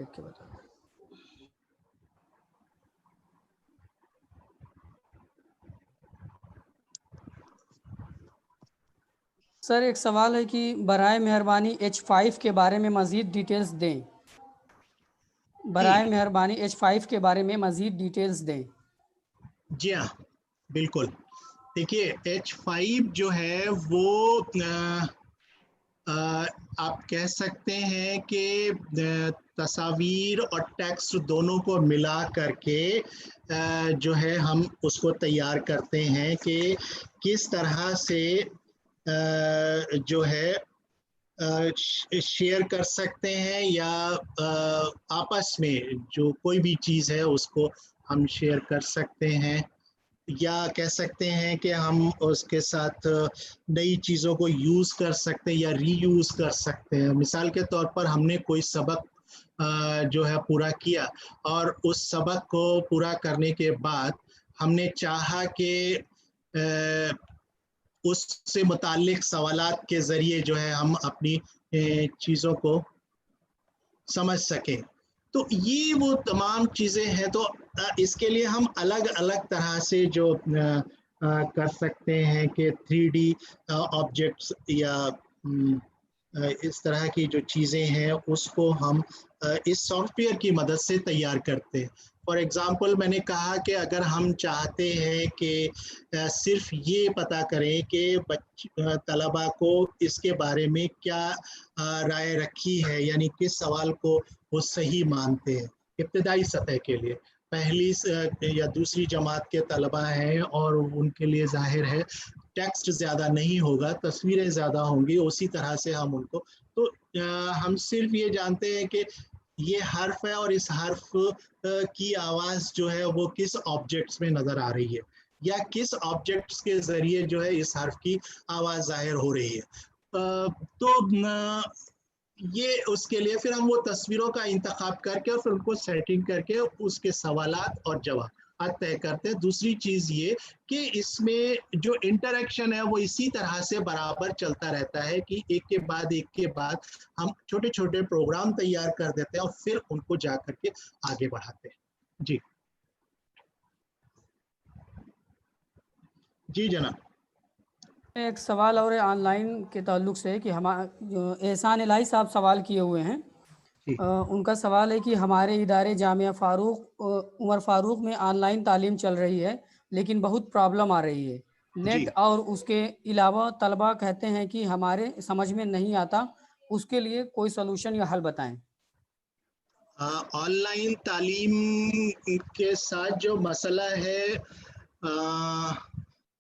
دیکھ کے بتا دیں. سر ایک سوال ہے کہ برائے مہربانی H5 کے بارے میں مزید ڈیٹیلز دیں. برائے مہربانی H5 کے بارے میں مزید ڈیٹیلز دیں. جی ہاں بالکل. دیکھیے H5 جو ہے وہ آپ کہہ سکتے ہیں کہ تصاویر اور ٹیکسٹ دونوں کو ملا کر کے جو ہے ہم اس کو تیار کرتے ہیں کہ کس طرح سے جو ہے شیئر کر سکتے ہیں یا آپس میں جو کوئی بھی چیز ہے اس کو ہم شیئر کر سکتے ہیں، یا کہہ سکتے ہیں کہ ہم اس کے ساتھ نئی چیزوں کو یوز کر سکتے ہیں یا ری یوز کر سکتے ہیں. مثال کے طور پر ہم نے کوئی سبق جو ہے پورا کیا اور اس سبق کو پورا کرنے کے بعد ہم نے چاہا کہ اس سے متعلق سوالات کے ذریعے جو ہے ہم اپنی چیزوں کو سمجھ سکیں. تو یہ وہ تمام چیزیں ہیں. تو اس کے لیے ہم الگ الگ طرح سے جو کر سکتے ہیں کہ 3D آبجیکٹس یا اس طرح کی جو چیزیں ہیں اس کو ہم اس سافٹ ویئر کی مدد سے تیار کرتے ہیں. فار ایگزامپل میں نے کہا کہ اگر ہم چاہتے ہیں کہ صرف یہ پتہ کریں کہ طلباء کو اس کے بارے میں کیا رائے رکھی ہے، یعنی کس سوال کو وہ صحیح مانتے ہیں ابتدائی سطح کے لیے، پہلی یا دوسری جماعت کے طلباء ہیں اور ان کے لیے ظاہر ہے ٹیکسٹ زیادہ نہیں ہوگا، تصویریں زیادہ ہوں گی، اسی طرح سے ہم ان کو تو ہم صرف یہ جانتے ہیں کہ یہ حرف ہے اور اس حرف کی آواز جو ہے وہ کس آبجیکٹس میں نظر آ رہی ہے یا کس آبجیکٹس کے ذریعے جو ہے اس حرف کی آواز ظاہر ہو رہی ہے. تو یہ اس کے لیے پھر ہم وہ تصویروں کا انتخاب کر کے پھر ان کو سیٹنگ کر کے اس کے سوالات اور جوابات طے کرتے ہیں. دوسری چیز یہ کہ اس میں جو انٹریکشن ہے وہ اسی طرح سے برابر چلتا رہتا ہے کہ ایک کے بعد ہم چھوٹے چھوٹے پروگرام تیار کر دیتے ہیں اور پھر ان کو جا کر کے آگے بڑھاتے ہیں. جی جناب. ایک سوال اور آن لائن کے تعلق سے کہ احسان الہی صاحب سوال کیے ہوئے ہیں. ان کا سوال ہے کہ ہمارے ادارے جامعہ عمر فاروق میں آن لائن تعلیم چل رہی ہے لیکن بہت پرابلم آ رہی ہے. نیٹ اور اس کے علاوہ طلباء کہتے ہیں کہ ہمارے سمجھ میں نہیں آتا، اس کے لیے کوئی سلوشن یا حل بتائیں. آن لائن تعلیم کے ساتھ جو مسئلہ ہے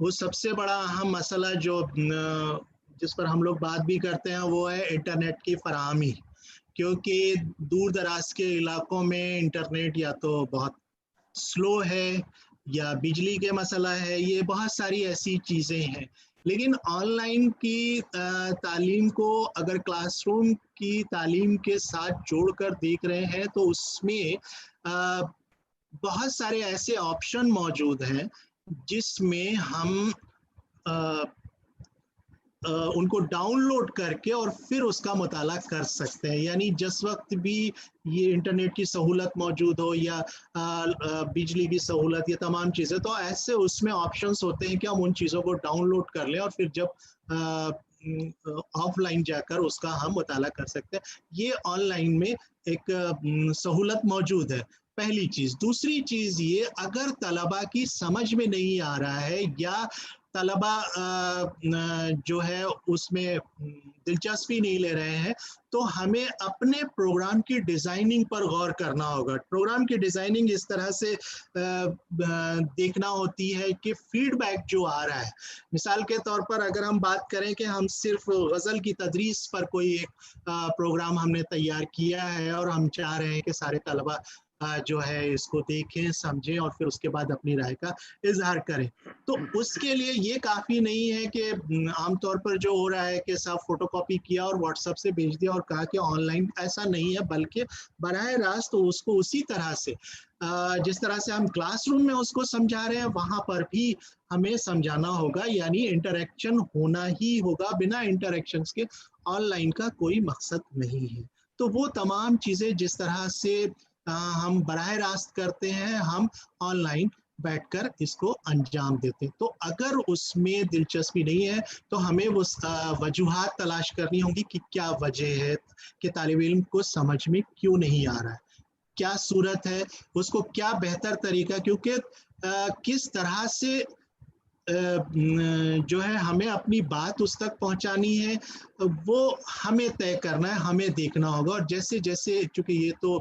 وہ سب سے بڑا اہم مسئلہ جس پر ہم لوگ بات بھی کرتے ہیں وہ ہے انٹرنیٹ کی فراہمی. کیونکہ دور دراز کے علاقوں میں انٹرنیٹ یا تو بہت سلو ہے یا بجلی کے مسئلہ ہے، یہ بہت ساری ایسی چیزیں ہیں. لیکن آن لائن کی تعلیم کو اگر کلاس روم کی تعلیم کے ساتھ جوڑ کر دیکھ رہے ہیں تو اس میں بہت سارے ایسے آپشن موجود ہیں جس میں ہم ان کو ڈاؤن لوڈ کر کے اور پھر اس کا مطالعہ کر سکتے ہیں. یعنی جس وقت بھی یہ انٹرنیٹ کی سہولت موجود ہو یا بجلی کی سہولت، یہ تمام چیزیں، تو ایسے اس میں آپشنس ہوتے ہیں کہ ہم ان چیزوں کو ڈاؤن لوڈ کر لیں اور پھر جب آف لائن جا کر اس کا ہم مطالعہ کر سکتے ہیں. یہ آن لائن میں ایک سہولت موجود ہے، پہلی چیز. دوسری چیز یہ، اگر طلباء کی سمجھ میں نہیں آ رہا ہے یا طلباء جو ہے اس میں دلچسپی نہیں لے رہے ہیں تو ہمیں اپنے پروگرام کی ڈیزائننگ پر غور کرنا ہوگا. پروگرام کی ڈیزائننگ اس طرح سے دیکھنا ہوتی ہے کہ فیڈ بیک جو آ رہا ہے، مثال کے طور پر اگر ہم بات کریں کہ ہم صرف غزل کی تدریس پر کوئی ایک پروگرام ہم نے تیار کیا ہے اور ہم چاہ رہے ہیں کہ سارے طلباء جو ہے اس کو دیکھیں، سمجھیں اور پھر اس کے بعد اپنی رائے کا اظہار کریں، تو اس کے لیے یہ کافی نہیں ہے کہ عام طور پر جو ہو رہا ہے کہ صاحب فوٹو کاپی کیا اور واٹس ایپ سے بھیج دیا اور کہا کہ آن لائن. ایسا نہیں ہے، بلکہ براہ راست اس کو اسی طرح سے جس طرح سے ہم کلاس روم میں اس کو سمجھا رہے ہیں وہاں پر بھی ہمیں سمجھانا ہوگا. یعنی انٹریکشن ہونا ہی ہوگا، بنا انٹریکشنز کے آن لائن کا کوئی مقصد نہیں ہے. تو وہ تمام چیزیں جس طرح سے ہم براہ راست کرتے ہیں ہم آن لائن بیٹھ کر اس کو انجام دیتے. تو اگر اس میں دلچسپی نہیں ہے تو ہمیں وہ وجوہات تلاش کرنی ہوگی کہ کیا وجہ ہے کہ طالب علم کو سمجھ میں کیوں نہیں آ رہا ہے, کیا صورت ہے, اس کو کیا بہتر طریقہ, کیونکہ کس طرح سے جو ہے ہمیں اپنی بات اس تک پہنچانی ہے وہ ہمیں طے کرنا ہے, ہمیں دیکھنا ہوگا. اور جیسے جیسے چونکہ یہ تو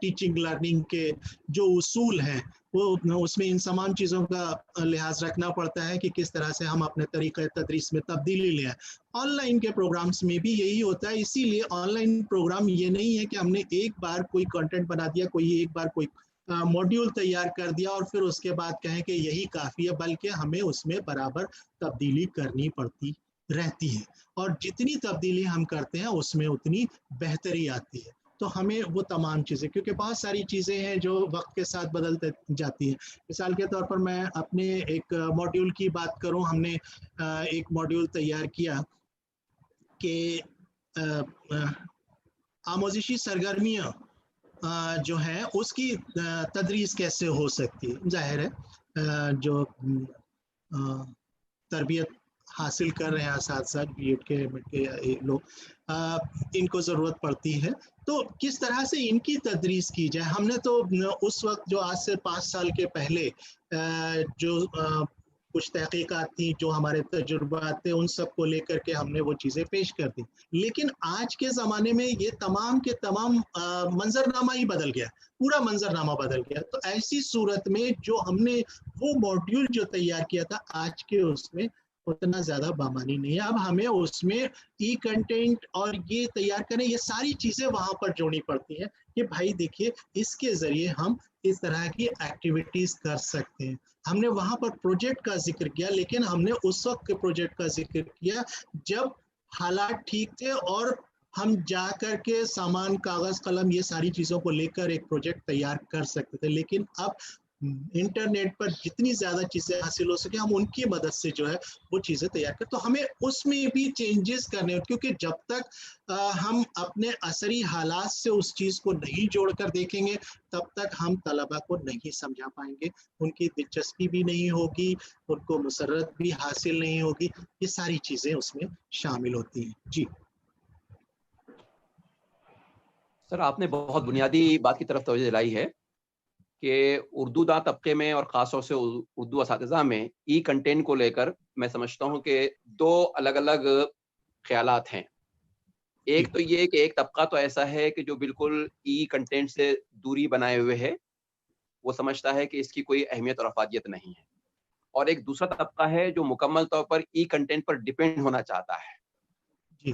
ٹیچنگ لرننگ کے جو اصول ہیں وہ اس میں ان تمام چیزوں کا لحاظ رکھنا پڑتا ہے کہ کس طرح سے ہم اپنے طریقہ تدریس میں تبدیلی لے آئیں. آن لائن کے پروگرامز میں بھی یہی ہوتا ہے, اسی لیے آن لائن پروگرام یہ نہیں ہے کہ ہم نے ایک بار کوئی کنٹینٹ بنا دیا, ایک بار کوئی ماڈیول تیار کر دیا اور پھر اس کے بعد کہیں کہ یہی کافی ہے, بلکہ ہمیں اس میں برابر تبدیلی کرنی پڑتی رہتی ہے, اور جتنی تبدیلی ہم کرتے ہیں اس میں اتنی بہتری آتی ہے. تو ہمیں وہ تمام چیزیں, کیونکہ بہت ساری چیزیں ہیں جو وقت کے ساتھ بدلتے جاتی ہیں. مثال کے طور پر میں اپنے ایک ماڈیول کی بات کروں, ہم نے ایک ماڈیول تیار کیا کہ آموزشی سرگرمیاں جو ہے اس کی تدریس کیسے ہو سکتی ہے. ظاہر ہے جو تربیت حاصل کر رہے ہیں اساتذہ بی ایڈ کے لوگ, ان کو ضرورت پڑتی ہے تو کس طرح سے ان کی تدریس کی جائے. ہم نے تو اس وقت جو آج سے 5 سال کے پہلے جو کچھ تحقیقات تھیں, جو ہمارے تجربات تھے, ان سب کو لے کر کے ہم نے وہ چیزیں پیش کر دی. لیکن آج کے زمانے میں یہ تمام کے تمام منظرنامہ ہی بدل گیا, پورا منظرنامہ بدل گیا. تو ایسی صورت میں جو ہم نے وہ ماڈیول جو تیار کیا تھا آج کے اس میں اتنا زیادہ بامانی نہیں ہے. اب ہمیں اس میں ای کنٹینٹ اور یہ تیار کریں, یہ ساری چیزیں وہاں پر جوڑنی پڑتی ہیں کہ بھائی دیکھیے اس کے ذریعے ہم اس طرح کی ایکٹیویٹیز کر سکتے ہیں. ہم نے وہاں پر پروجیکٹ کا ذکر کیا, لیکن ہم نے اس وقت کے پروجیکٹ کا ذکر کیا جب حالات ٹھیک تھے اور ہم جا کر کے سامان, کاغذ, قلم, یہ ساری چیزوں کو لے کر ایک پروجیکٹ تیار کر سکتے تھے. لیکن اب انٹرنیٹ پر جتنی زیادہ چیزیں حاصل ہو سکے ہم ان کی مدد سے جو ہے وہ چیزیں تیار کریں. تو ہمیں اس میں بھی چینجز کرنے ہوتے, کیونکہ جب تک ہم اپنے عصری حالات سے اس چیز کو نہیں جوڑ کر دیکھیں گے تب تک ہم طلبہ کو نہیں سمجھا پائیں گے, ان کی دلچسپی بھی نہیں ہوگی, ان کو مسرت بھی حاصل نہیں ہوگی. یہ ساری چیزیں اس میں شامل ہوتی ہیں. جی سر, آپ نے بہت بنیادی بات کی طرف توجہ دلائی ہے کہ اردو داں طبقے میں اور خاص طور سے اردو اساتذہ میں ای کنٹینٹ کو لے کر میں سمجھتا ہوں کہ 2 الگ الگ خیالات ہیں. ایک تو یہ کہ ایک طبقہ تو ایسا ہے کہ جو بالکل ای کنٹینٹ سے دوری بنائے ہوئے ہے, وہ سمجھتا ہے کہ اس کی کوئی اہمیت اور افادیت نہیں ہے, اور ایک دوسرا طبقہ ہے جو مکمل طور پر ای کنٹینٹ پر ڈیپینڈ ہونا چاہتا ہے. جی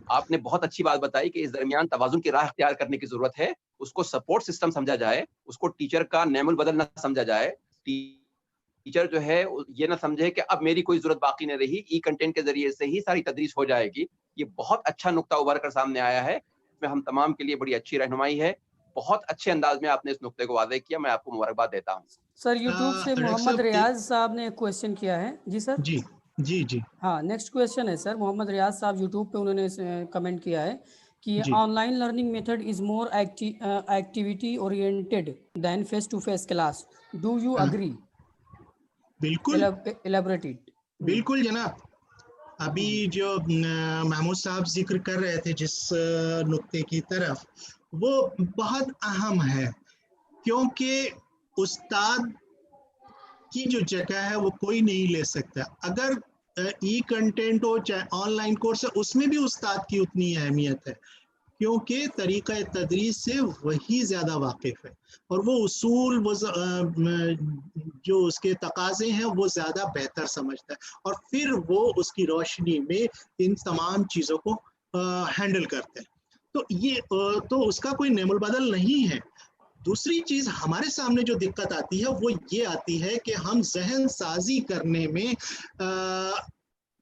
آپ نے بہت اچھی بات بتائی کہ اس درمیان توازن کی راہ اختیار کرنے کی ضرورت ہے. اس کو سپورٹ سسٹم سمجھا جائے, اس کو ٹیچر کا نعم البدل نہ سمجھا جائے. ٹیچر جو ہے یہ نہ سمجھے کہ اب میری کوئی ضرورت باقی نہیں رہی, ای کنٹینٹ کے ذریعے سے ہی ساری تدریس ہو جائے گی. یہ بہت اچھا نقطہ ابھر کر سامنے آیا ہے, اس میں ہم تمام کے لیے بڑی اچھی رہنمائی ہے. بہت اچھے انداز میں آپ نے اس نقطے کو واضح کیا, میں آپ کو مبارکباد دیتا ہوں. سر یوٹیوب سے محمد ریاض صاحب نے ایک کویشچن کیا ہے. جی سر. جی جی جی ہاں, نیکسٹ کویشچن ہے سر. محمد ریاض صاحب یوٹیوب پہ انہوں نے کمنٹ کیا ہے کہ جی online learning method is more activity oriented than face to face class. Do you agree? بالکل ایلیبریٹڈ. بالکل جناب. ابھی جو محمود صاحب ذکر کر رہے تھے جس نقطے کی طرف, وہ بہت اہم ہے, کیونکہ استاد کی جو جگہ ہے وہ کوئی نہیں لے سکتا. اگر ای کنٹینٹ ہو چاہے آن لائن کورس ہے, اس میں بھی استاد کی اتنی اہمیت ہے, کیونکہ طریقہ تدریس سے وہی زیادہ واقف ہے اور وہ اصول وہ جو اس کے تقاضے ہیں وہ زیادہ بہتر سمجھتا ہے, اور پھر وہ اس کی روشنی میں ان تمام چیزوں کو ہینڈل کرتے ہیں. تو یہ تو اس کا کوئی نعم البدل نہیں ہے. دوسری چیز ہمارے سامنے جو دقت آتی ہے وہ یہ آتی ہے کہ ہم ذہن سازی کرنے میں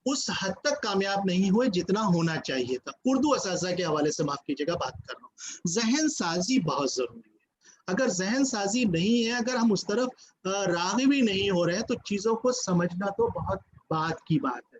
اس حد تک کامیاب نہیں ہوئے جتنا ہونا چاہیے تھا. اردو اساتذہ کے حوالے سے معاف کیجیے گا بات کر رہا ہوں. ذہن سازی بہت ضروری ہے. اگر ذہن سازی نہیں ہے, اگر ہم اس طرف راغب بھی نہیں ہو رہے ہیں, تو چیزوں کو سمجھنا تو بہت بعد کی بات ہے.